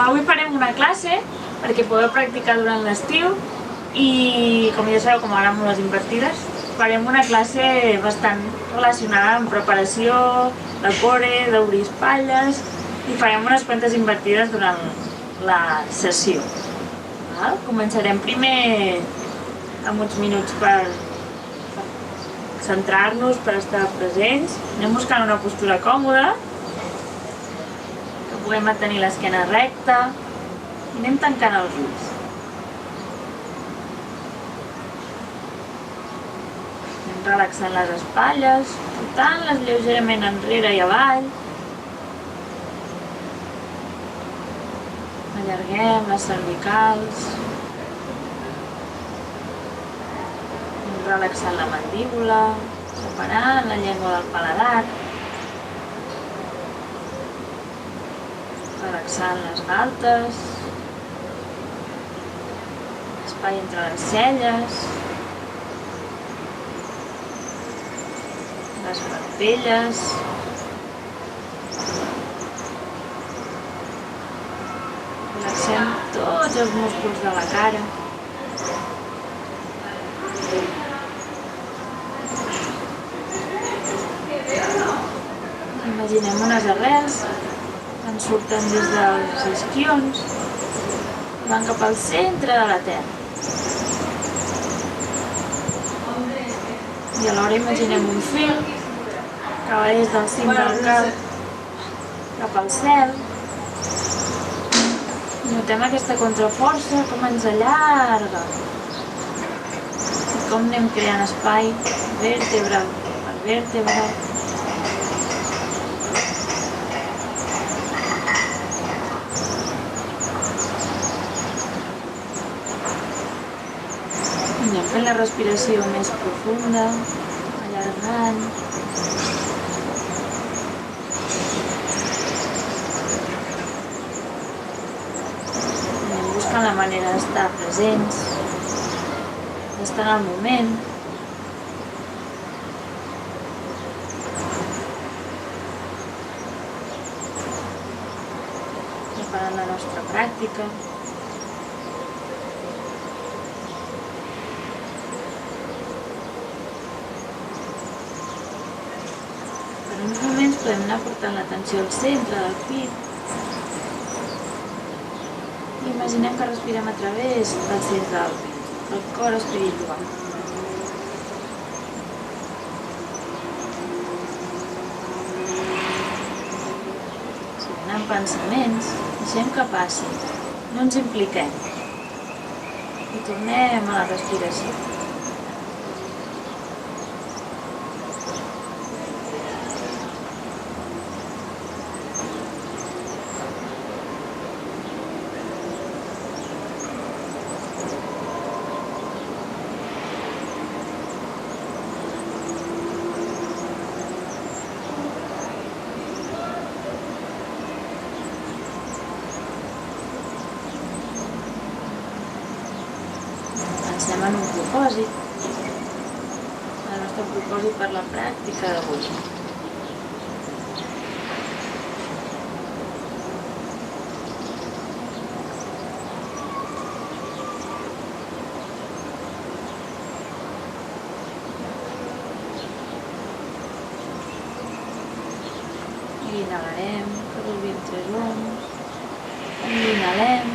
Avui farem una classe perquè podeu practicar durant l'estiu i, com ja sabeu, com m'agraden les invertides, farem una classe bastant relacionada amb preparació de core, d'obrir espatlles, i farem unes quantes invertides durant la sessió. Començarem primer amb uns minuts per centrar-nos, per estar presents. Anem buscant una postura còmoda, que puguem mantenir l'esquena recta, i anem tancant els ulls. Anem relaxant les espatlles, portant-les lleugerament enrere i avall. Allarguem les cervicals. Anem relaxant la mandíbula, separant la llengua del paladar. Relaxant les galtes, l'espai entre les celles, les parpelles, relaxem tots els músculs de la cara. Imaginem unes arrels que ens surten des dels isquions i van cap al centre de la terra. I alhora imaginem un fil que va des del cim del cap cap al cel. Notem aquesta contraforça, com ens allarga i com anem creant espai vèrtebra per vèrtebra. Anem fent la respiració més profunda, allargant. Anem buscant la manera d'estar presents, d'estar en el moment. Preparant la nostra pràctica. En uns moments podem anar portant l'atenció al centre del pit i imaginem que respirem a través del centre del pit, del cor espiritual. Si venen pensaments, deixem que passin, no ens impliquem i tornem a la respiració. Pensem en un propòsit, el nostre propòsit per la pràctica d'avui. I inhalarem per el vientre rond, i inhalem.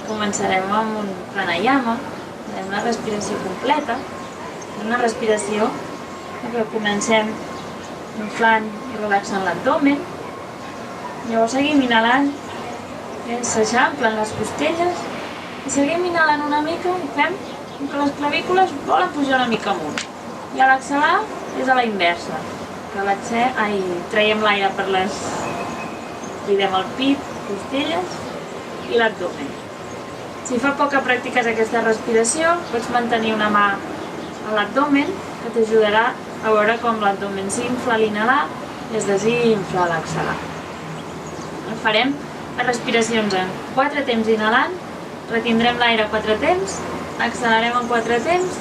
Començarem amb un pranayama, una respiració completa. una respiració que comencem inflant i relaxant l'abdomen. Llavors seguim inhalant, s'eixamplen les costelles i seguim inhalant una mica i fem que les clavícules volen pujar una mica amunt. I a l'exhalar és a la inversa, que traiem l'aire per les... buidem el pit, costelles i l'abdomen. Si fa poc que practiques aquesta respiració, pots mantenir una mà a l'abdomen, que t'ajudarà a veure com l'abdomen s'infla a l'inhalar i es desinfla a l'exhalar. Farem les respiracions en 4 temps inhalant, retindrem l'aire 4 temps, exhalarem en 4 temps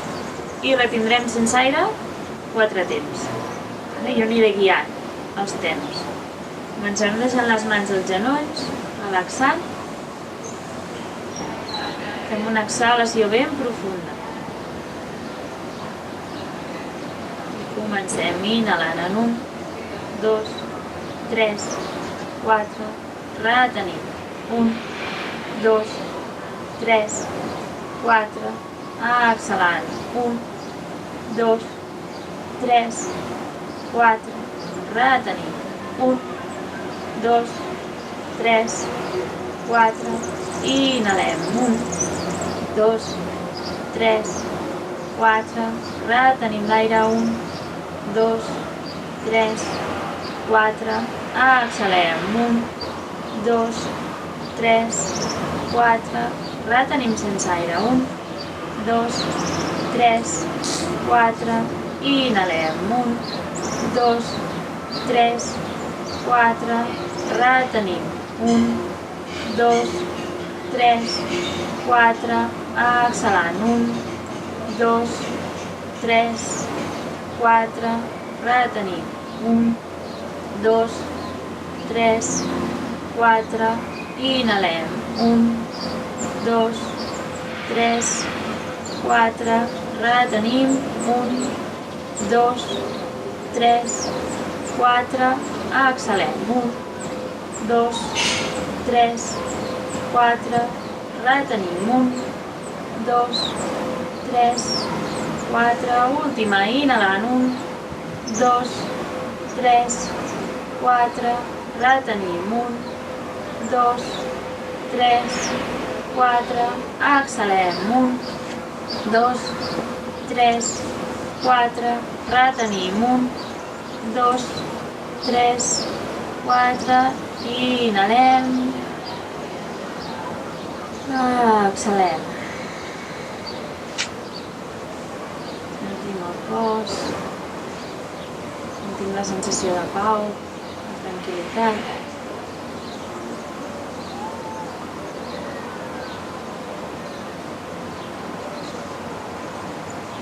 i retindrem sense aire 4 temps. Jo aniré guiant els temps. Comencem deixant les mans als genolls, relaxant. Fem una exhalació ben profunda. I comencem inhalant en 1, 2, 3, 4, retenim. 1, 2, 3, 4, exhalant. 1, 2, 3, 4, retenim. 1, 2, 3, 4, i inhalem. 1, 2, 3, 4, retenim l'aire. 1, 2, 3, 4, exhalem. 1, 2, 3, 4, retenim sense aire. 1, 2, 3, 4, i inhalem. 1, 2, 3, 4, retenim. 1, 2, 3, 4, exhalant. 1, 2, 3, 4, retenim. 1, 2, 3, 4, i inhalem. 1, 2, 3, 4, retenim. 1, 2, 3, 4, exhalem. 1, 2, 3, 4, retenim. 1, 2, 3, 4, última, inhalant. 1, 2, 3, 4, retenim. 1, 2, 3, 4, exhalem. 1, 2, 3, 4, retenim. 1, 2, 3, 4, i inhalem. Exhalem. Sentim el cos, sentim la sensació de pau, de tranquil·litat.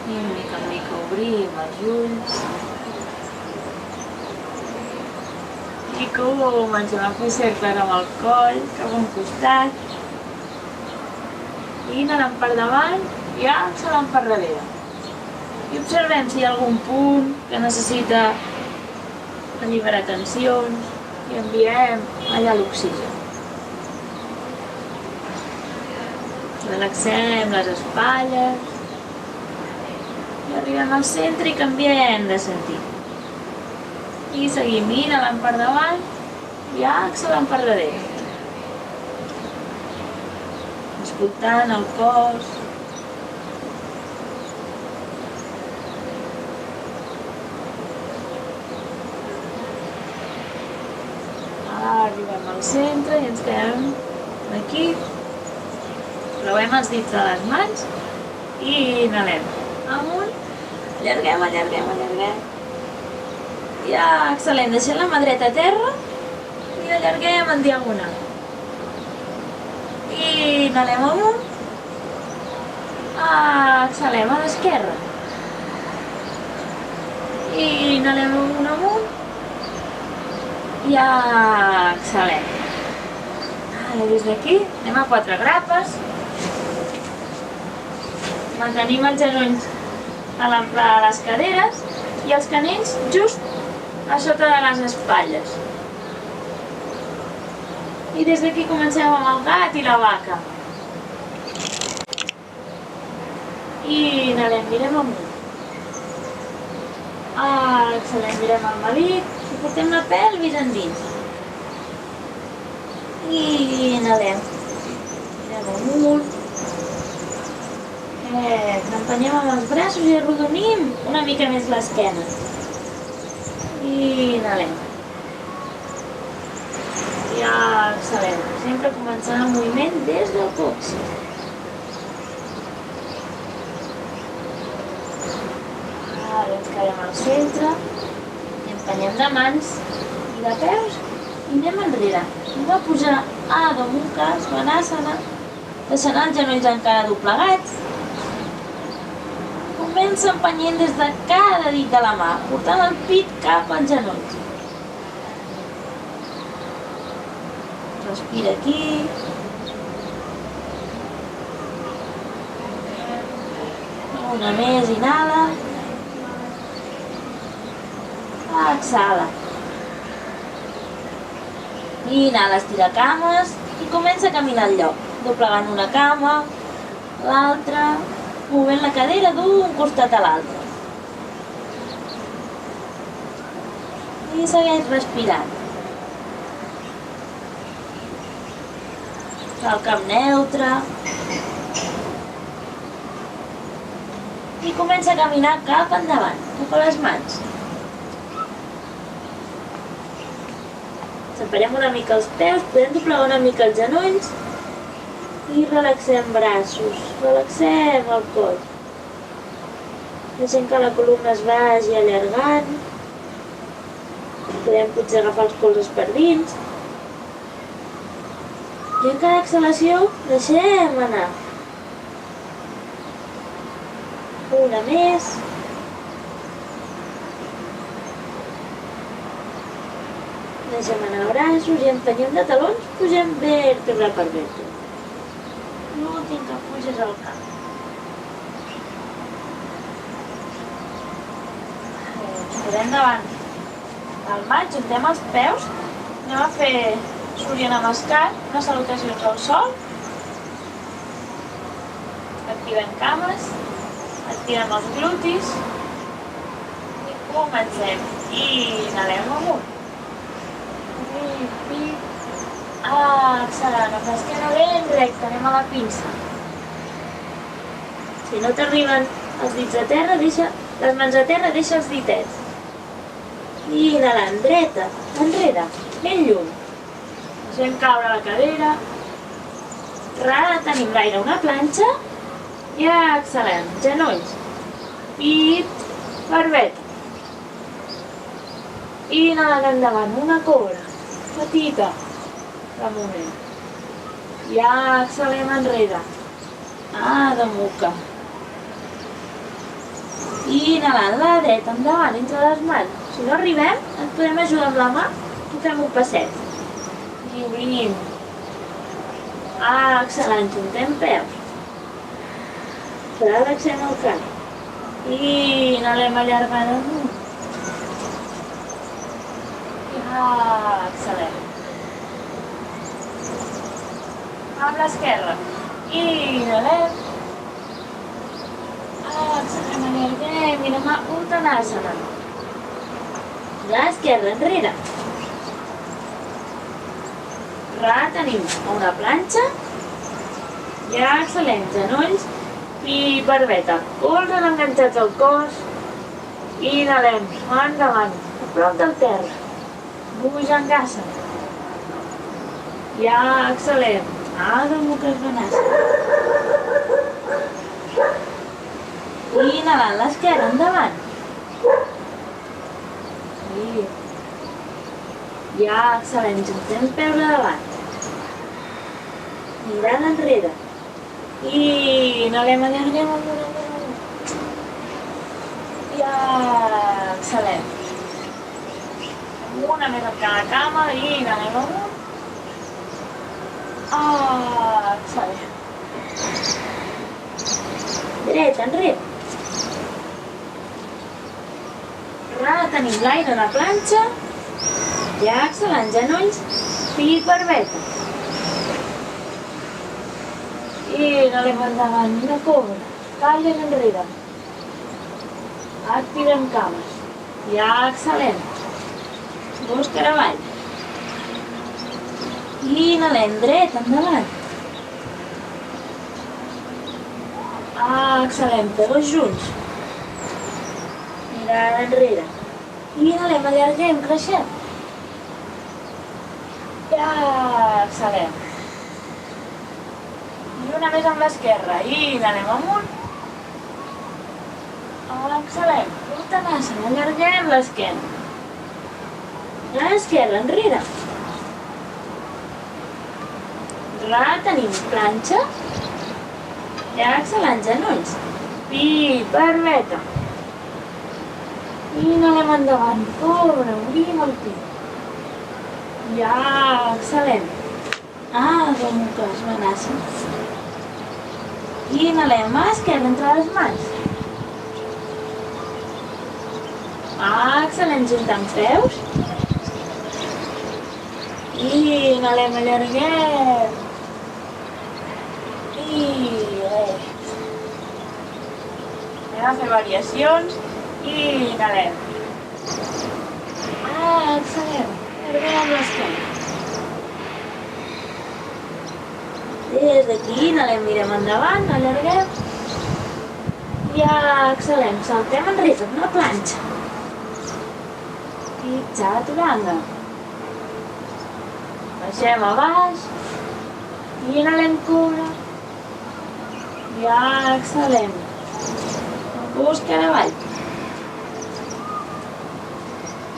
I mica en mica obrim els ulls. I comencem a fer cercles amb el coll, cap a un costat. I inhalant per davant i exhalant per darrere. I observem si hi ha algun punt que necessita alliberar tensions i enviem allà l'oxigen. Relaxem les espatlles i arribem al centre i canviem de sentit. I seguim inhalant per davant i exhalant per darrere. Escoltant el cos. Arribem al centre i ens quedem aquí. Provem els dits de les mans i inhalem amunt. Allarguem, allarguem, allarguem. I exhalem, deixem la mà dreta a terra i allarguem en diagonal. I inhalem amunt. Exhalem a l'esquerra. I inhalem amunt. I exhalem. Ara des d'aquí anem a 4 grapes. Mantenim els genolls a l'amplada de les caderes i els canells just a sota de les espatlles. I des d'aquí comencem amb el gat i la vaca. I inhalem, mirem amunt. Excel·lent, mirem el melic i portem la pelvis endins. I inhalem. Mirem amunt. N'empenyem amb els braços i arrodonim una mica més l'esquena. I inhalem. I exhalem. Sempre començant el moviment des del còccix. Ara ens quedem al centre i empenyem de mans i de peus i anem enrere. Anem a posar Adho Mukha Svanasana, deixant els genolls encara doblegats. Comença empenyent des de cada dit de la mà, portant el pit cap als genolls. Respira aquí. Una més, inhala. Exhala. Inhala, estira cames i comença a caminar al lloc, doblegant una cama, l'altra, movent la cadera d'un costat a l'altre. I segueix respirant. El cap neutre. I comença a caminar cap endavant, cap a les mans. Separem una mica els peus, podem doblegar una mica els genolls i relaxem braços, relaxem el coll. Deixem que la columna es vagi allargant. Podem potser agafar els colzes per dins. I en cada exhalació deixem anar. Una més. Deixem anar braços i empenyem de talons, pugem vèrtebra per vèrtebra. L'últim que puges al cap. Posem davant el mat, juntem els peus, anem a fer Surya Namaskar, unes salutacions al sol. Activem cames, activem els glutis i comencem. I inhalem amunt. Exhalant, amb l'esquena ben recta, anem a la pinça. Si no t'arriben els dits a terra, deixa les mans a terra, deixa els ditets. I inhalant, dreta, enrere, ben lluny. Deixem caure la cadera. Retenim l'aire a una planxa i exhalem. Genolls, pit, barbeta. I inhalant endavant, una cobra petita de moment. I exhalem enrere. Adho Mukha. I inhalant la dreta endavant, entre les mans. Si no arribem, ens podem ajudar amb la mà i fem un passet. I obrim. Exhalant, juntem peus. Relaxem el cap. I inhalem allargant amunt. Exhalem. Amb l'esquerra. I inhalem. Exhalem, allarguem. I demà Uttanasana. L'esquerra enrere. Retenim a una planxa. I exhalem. Genolls i barbeta. Colzes enganxats al cos. I inhalem. Endavant. A prop del terra. Bhujangasana. I exhalem. Adho Mukha Svanasana. I inhalant l'esquerra endavant. I exhalem. Juntem peus a davant. Mirant enrere. I inhalem, allarguem amunt. I exhalem. Una més en cada cama i inhalem amunt. Exhalem. Dreta, enrere. Retenim l'aire a la planxa. I exhalant, genolls, pit, barbeta. I inhalem endavant, una cobra. Calles enrere. Activem cames. Ja, excel·lent. Busca avall. I inhalem dret, endavant. Excel·lent, peus junts. Mirant enrere. I inhalem, allarguem, creixem. Ja, excel·lent. I una més amb l'esquerra. I inhalem amunt. Excel·lent. Uttanasana, allarguem l'esquena. L'esquerra, enrere. Retenim, planxa. Ja, excel·lent, genolls. Pit, barbeta. I inhalem endavant. Obre, obrim el pit. Ja, excel·lent. Adho-Mukha Svanasana. I inhalem, mà esquerra entre les mans. Excel·lent, juntant peus. I inhalem, allarguem. I dret. Anem a fer variacions. I inhalem. Excel·lent. Allarguem l'esquena. Des d'aquí inhalem, mirem endavant, allarguem. Ja, excel·lent. Saltem enrere, una planxa. I chaturanga. Baixem a baix. I inhalem, cobra. Ja, excel·lent. Busca avall.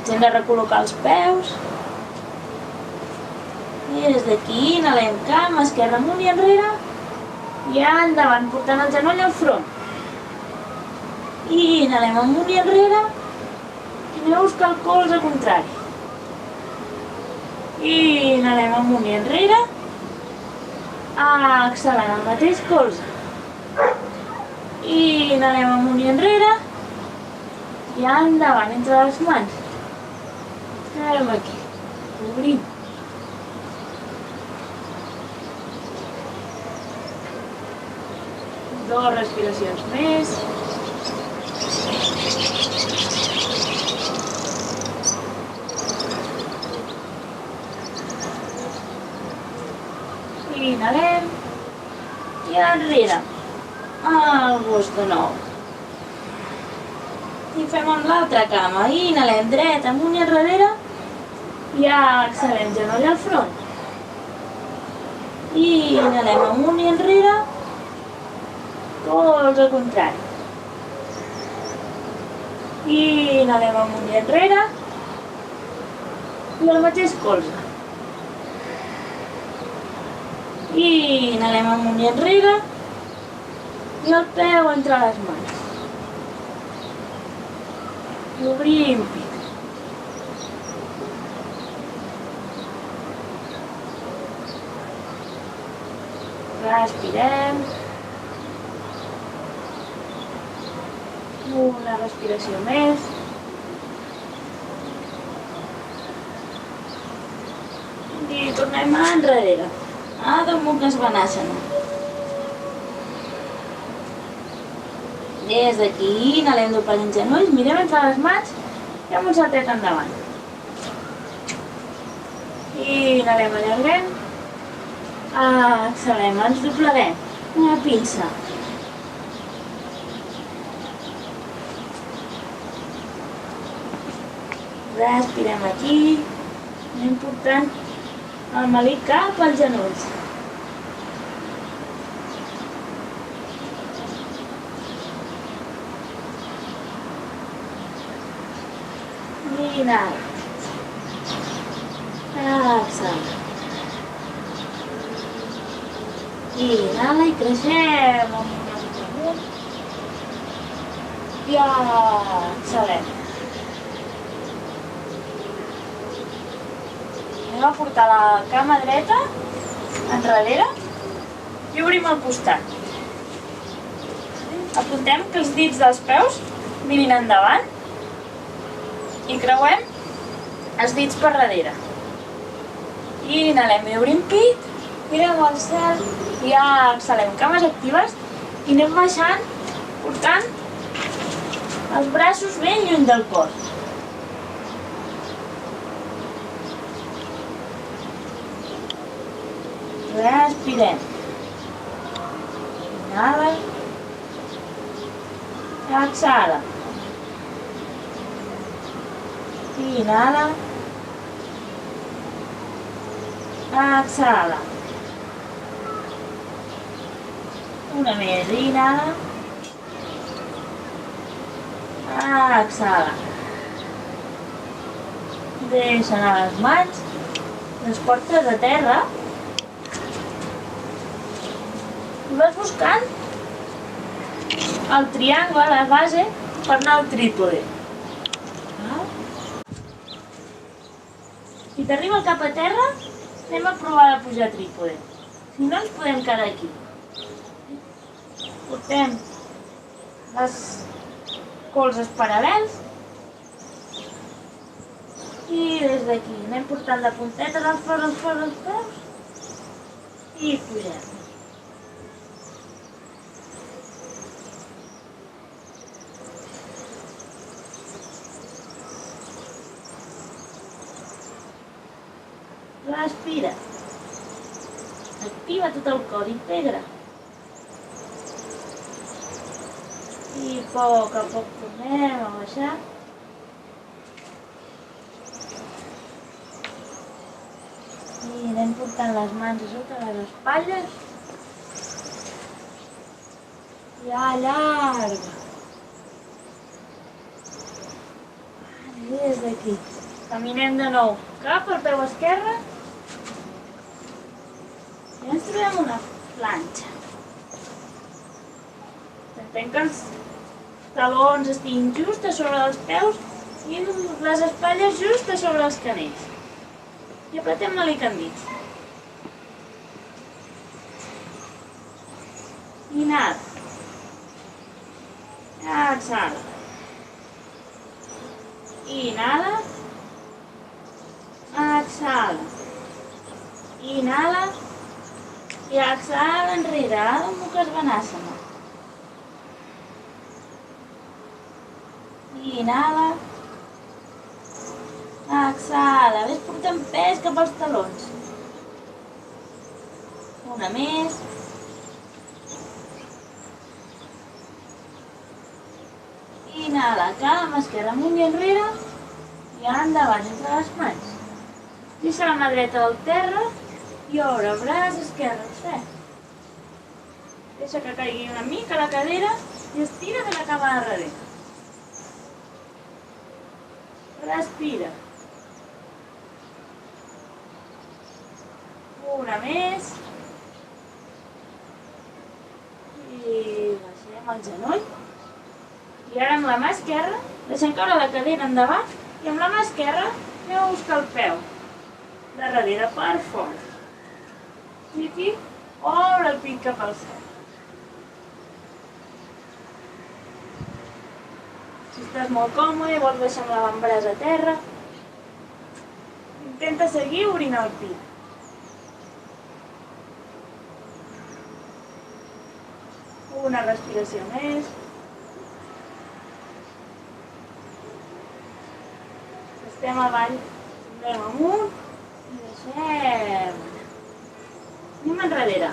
Hem de recol·locar els peus. I des d'aquí inhalem, cama, esquerra amunt i enrere. I endavant, portant el genoll al front. I inhalem amunt i enrere. I anem a buscar el colze contrari. I inhalem amunt i enrere. Excel·lent, el mateix colze. I inhalem amunt i enrere. I endavant, entre les mans. Anem aquí. Obrim. Dues respiracions més. I inhalem. I enrere. Al gust de nou. I fem amb l'altra cama. I inhalem dret, amunt i enrere. Ja, excel·lent, genoll al front. I inhalem amunt i enrere. Colze contrari. I inhalem amunt i enrere. I el mateix colze. I inhalem amunt i enrere. I el peu entre les mans. I obrim pit. Respirem. Una respiració més. I tornem enrere. Adho-Mukha Svanasana. Des d'aquí inhalem doblant genolls, mirem entre les mans i amb un saltet endavant. I inhalem, allarguem. Excel·lent, ens dobleguem. Una pinça. Respirem aquí. Anem portant el melic cap als genolls. I inhala. Exhala. I inhala i creixem amunt. I excel·lent. Anem a portar la cama dreta enrere i obrim el costat. Apuntem que els dits dels peus mirin endavant i creuem els dits per darrere. I inhalem i obrim pit, mirem al cel i exhalem. Cames actives i anem baixant, portant els braços ben lluny del cos. Respirem. Inhala. Exhala. Inhala. Exhala. Una més. Inhala. Exhala. Deixa anar les mans, les portes a terra i vas buscant el triangle, la base, per anar al trípode. Si t'arriba el cap a terra, anem a provar de pujar a trípode. Si no, ens podem quedar aquí. Portem les colzes paral·lels i des d'aquí anem portant la punteta dels peus i pugem. Respira. Activa tot el cor, integra. I a poc tornem a baixar. I anem portant les mans a sota les espatlles. I allarga. I des d'aquí. Caminem de nou cap al peu esquerre. I ens trobem una planxa. Intentem que els talons estiguin just a sobre dels peus i les espatlles just a sobre els canells. I apretem melic endins. Inhala. Exhala. Inhala. Exhala. Inhala. I exhala enrere. Ara Mukha Svanasana. Inhala. Exhala. Ves portant pes cap als talons. Una més. Inhala. Cama esquerra amunt i enrere. I endavant entre les mans. Deixa la mà dreta al terra i obre el braç esquerre al cel. Deixa que caigui una mica la cadera i estira de la cama de darrere. Respira. Una més. I baixem el genoll. I ara amb la mà esquerra deixem caure la cadera endavant i amb la mà esquerra anem a buscar el peu de darrere per fora. I aquí obre el pit cap al cel. Si estàs molt còmode i vols deixar amb l'avantbraç a terra, intenta seguir obrint el pit. Una respiració més. Estem avall, anem amunt i deixem. Anem enrere.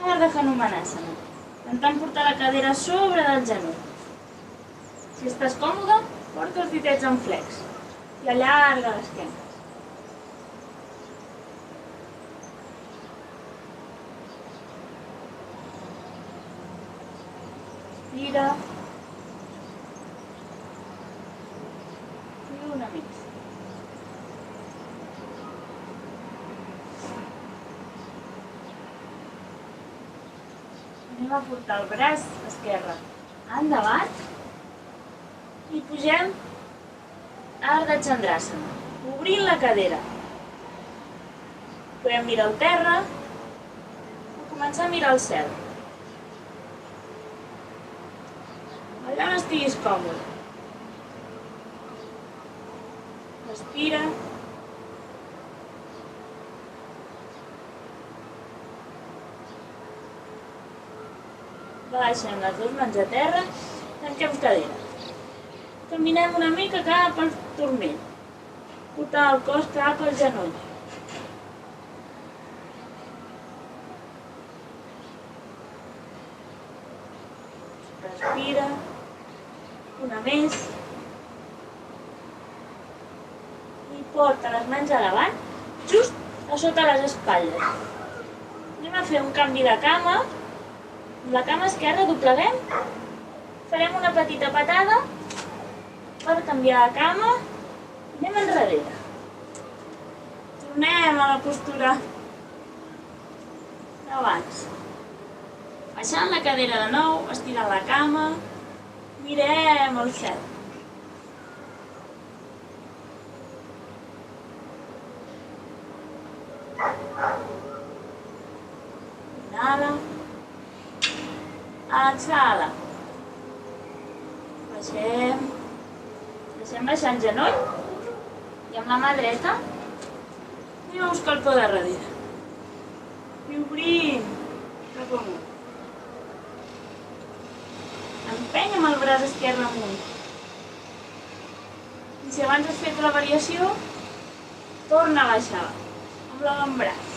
Ardha Hanumanasana. Intentem portar la cadera a sobre del genoll. Si estàs còmode, porta els ditets en flex i allarga l'esquena. Estira. I una més. Anem a portar el braç esquerre endavant i pugem a Ardha Chandrasana, obrint la cadera. Podem mirar al terra o començar a mirar al cel. Allà on estiguis còmode. Respira. Baixem les dues mans a terra, tanquem cadera. Caminem una mica cap al turmell. Portar el cos cap al genoll. Respira. Una més. I porta les mans a davant, just a sota les espatlles. Anem a fer un canvi de cama. Amb la cama esquerra dobleguem. Farem una petita patada per canviar de cama. Anem enrere. Tornem a la postura d'abans. Baixant la cadera de nou, estirant la cama, mirem el cel. Inhala. Exhala. Baixem. Deixem baixar el genoll. I amb la mà dreta anem a buscar el peu de darrere. I obrim cap amunt. Empeny amb el braç esquerre amunt. I si abans has fet la variació, torna a baixar amb l'avantbraç.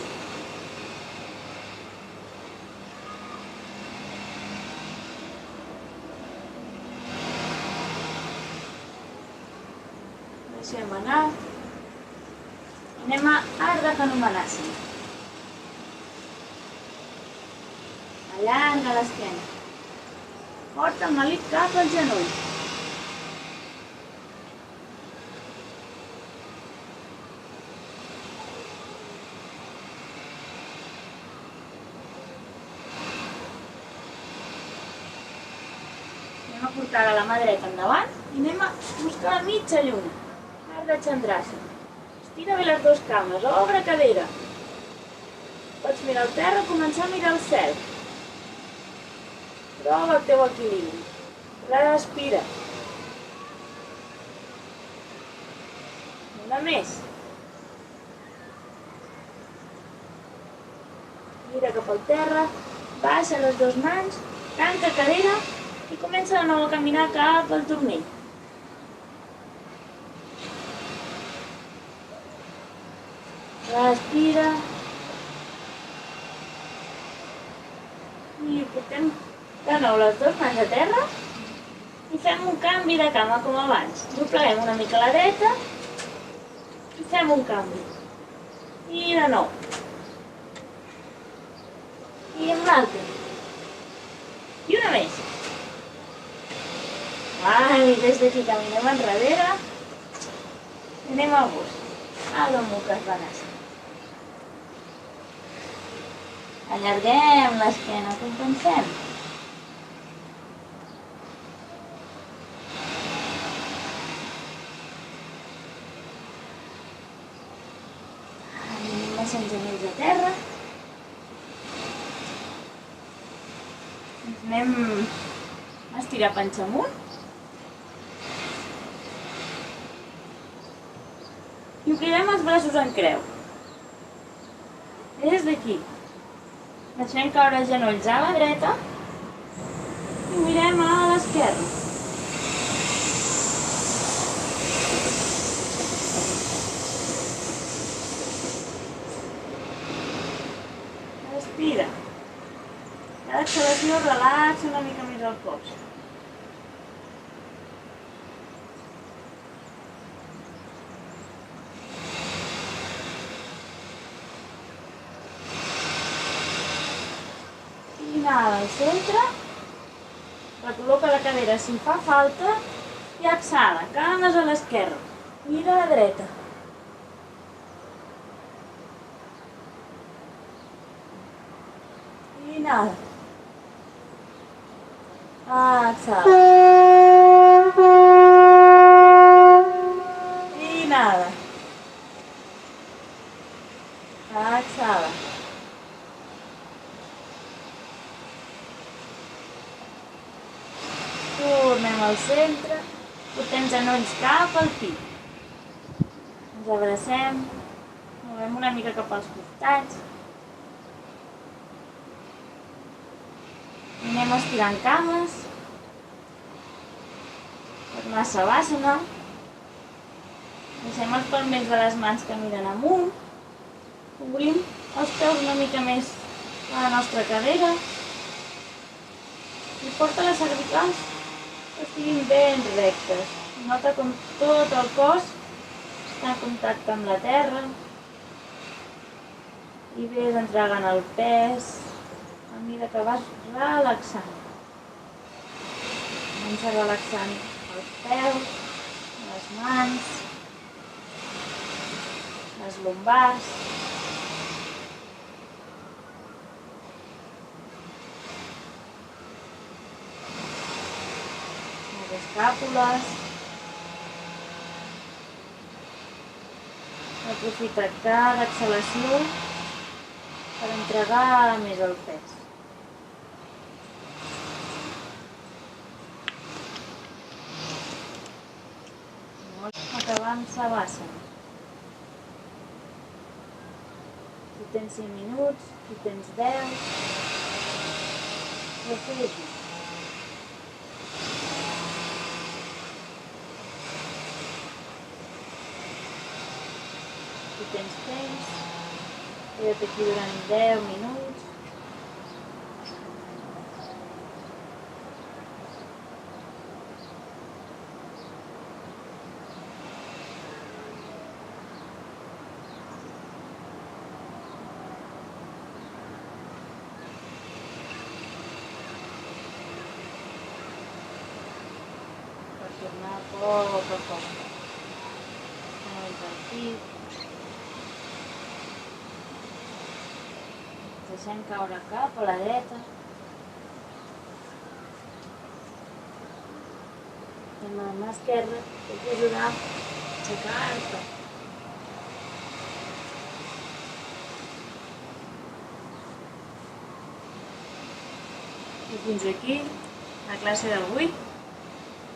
Deixem anar. Anem a Ardha Hanumanasana. Allarga l'esquena. Porta el melic cap al genoll. Anem a portar la mà dreta endavant i anem a buscar la mitja lluna. Ardha Chandrasana. Estira bé les dues cames, obre cadera. Pots mirar al terra o començar a mirar al cel. Troba el teu equilibri. Respira. Una més. Mira cap al terra, baixa les dues mans, tanca cadera i comença de nou a caminar cap al turmell. Respira. I portem de nou les dues mans a terra i fem un canvi de cama com abans. Dobleguem una mica a la dreta i fem un canvi. I de nou. I amb l'altra. I una més. I des d'aquí caminem enrere. Anem a gust. Adho Mukha Svanasana. Allarguem l'esquena, compensem. Anem els genolls a terra. Anem a estirar panxa amunt. I obrirem els braços en creu. Des d'aquí. Deixem caure els genolls a la dreta i mirem a l'esquerra. Respira. Cada exhalació relaxa una mica més el cos. Inhala al centre, recol·loca la cadera si fa falta i exhala, cames a l'esquerra, mira a la dreta. Inhala. Exhala. Inhala. Exhala. Tornem al centre, portem genolls cap al pit. Ens abracem, movem una mica cap als costats. Anem estirant cames. Padmasana. Deixem els palmells de les mans que miren amunt. Obrim els peus una mica més a la nostra cadera. I porta les cervicals que estiguin ben rectes. Nota com tot el cos està en contacte amb la terra i ves entregant el pes a mesura que vas relaxant. Comença relaxant els peus, les mans, les lumbars, les escàpules. Aprofita cada exhalació per entregar més el pes. Acabant Savasana. Si tens 5 minuts, si tens 10, però fes-ho. Si tens temps, queda't aquí durant 10 minuts. Per tornar a poc a poc. Molt tranquil. Deixem caure cap a la dreta. I amb la mà esquerra puc ajudar a aixecar-te. I fins aquí la classe d'avui.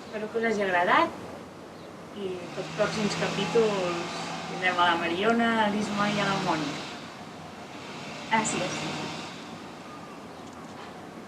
Espero que us hagi agradat i els pròxims capítols tindrem a la Mariona, a l'Isma i a la Mònica. Gràcies.